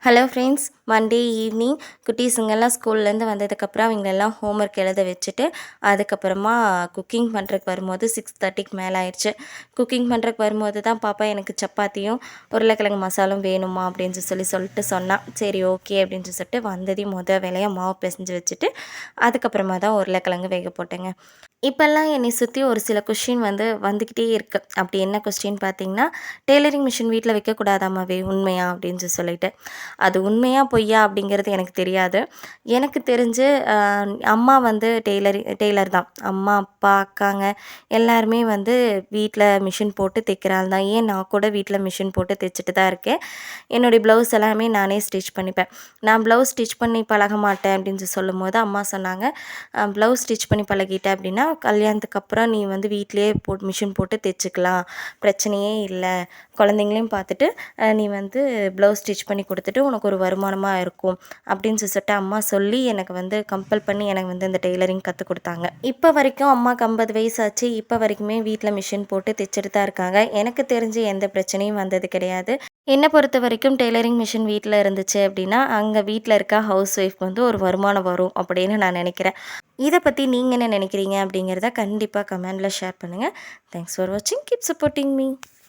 Hello friends, Monday evening குட்டீஸுங்கெல்லாம் ஸ்கூல்லேருந்து வந்ததுக்கப்புறம் அவங்களெல்லாம் ஹோம்ஒர்க் எழுத வச்சுட்டு அதுக்கப்புறமா குக்கிங் பண்ணுறதுக்கு வரும்போது 6:30க்கு மேலே ஆயிடுச்சு. குக்கிங் பண்ணுறதுக்கு வரும்போது தான் பாப்பா எனக்கு சப்பாத்தியும் உருளைக்கிழங்கு மசாலும் வேணுமா அப்படின்னு சொல்லிட்டு சொன்னான். சரி ஓகே அப்படின்னு சொல்லிட்டு வந்ததையும் வேலையாக மாவு பிசைஞ்சு வச்சுட்டு அதுக்கப்புறமா தான் உருளைக்கிழங்கு வேக போட்டேங்க. இப்போல்லாம் என்னை சுற்றி ஒரு சில கொஸ்டின் வந்துக்கிட்டே இருக்குது. அப்படி என்ன கொஸ்டின் பார்த்தீங்கன்னா, டெய்லரிங் மிஷின் வீட்டில் வைக்கக்கூடாதாம்மாவே உண்மையா அப்படின்னு சொல்லிட்டு. அது உண்மையா பொய்யா அப்படிங்கிறது எனக்கு தெரியாது. எனக்கு தெரிஞ்சு அம்மா டெய்லர் தான். அம்மா, அப்பா, அக்காங்க எல்லாருமே வீட்டில மிஷின் போட்டு தைக்கிற தான். ஏன் நான் கூட வீட்டில மிஷின் போட்டு தைச்சிட்டு தான் இருக்கேன். என்னுடைய ப்ளவுஸ் எல்லாமே நானே ஸ்டிச் பண்ணிப்பேன். நான் ப்ளவுஸ் ஸ்டிச் பண்ணி பழக மாட்டேன் அப்படின்னு சொல்லும்போது அம்மா சொன்னாங்க, ப்ளவுஸ் ஸ்டிச் பண்ணி பழகிட்ட அப்படின்னா கல்யாணத்துக்கு அப்புறம் நீ வீட்டிலேயே மிஷின் போட்டு தைச்சிக்கலாம், பிரச்சனையே இல்லை. குழந்தைங்களையும் பார்த்துட்டு நீ ப்ளவுஸ் ஸ்டிச் பண்ணி கொடுத்துட்டு உனக்கு ஒரு வருமானமாக இருக்கும் அப்படின்னு சொல்லிட்டு அம்மா சொல்லி எனக்கு கம்பல் பண்ணி எனக்கு இந்த டெய்லரிங் கற்றுக் கொடுத்தாங்க. இப்போ வரைக்கும் அம்மாவுக்கு 50 வயசு ஆச்சு. இப்போ வரைக்குமே வீட்டில் மிஷின் போட்டு தைச்சிட்டு தான் இருக்காங்க. எனக்கு தெரிஞ்சு எந்த பிரச்சனையும் வந்தது கிடையாது. என்னை பொறுத்த வரைக்கும் டெய்லரிங் மிஷின் வீட்டில் இருந்துச்சு அப்படின்னா அங்கே வீட்டில் இருக்க ஹவுஸ் ஒய்ஃப்க்கு ஒரு வருமானம் வரும் அப்படின்னு நான் நினைக்கிறேன். இதை பற்றி நீங்கள் என்ன நினைக்கிறீங்க அப்படிங்கிறத கண்டிப்பாக கமெண்டில் ஷேர் பண்ணுங்கள். தேங்க்ஸ் ஃபார் வாட்சிங். Keep supporting me.